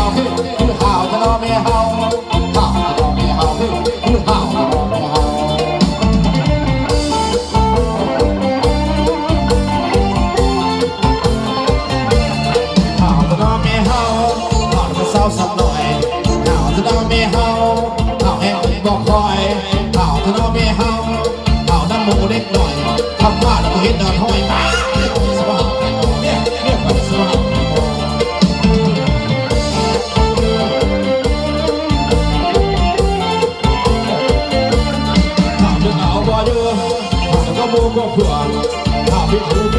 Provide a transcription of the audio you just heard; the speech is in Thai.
าคือเฮาจะนอนไม่เฮาเฮาจะนอนไม่เฮาคือเฮาจะนอนไม่เฮาเฮาจะนอนไม่เฮาเฮาจะเศร้าสักหน่อยเฮาจะนอนไม่เฮาเฮาแห้งบอกคอยเฮาจะนอนไม่เฮาเฮาน้ำมูเล็กหน่อยทำบ้านแล้วก็เห็นนอนห้อยตาสว่างเนี่ยสว่างก็เผื่อถ้าพิดหูพิ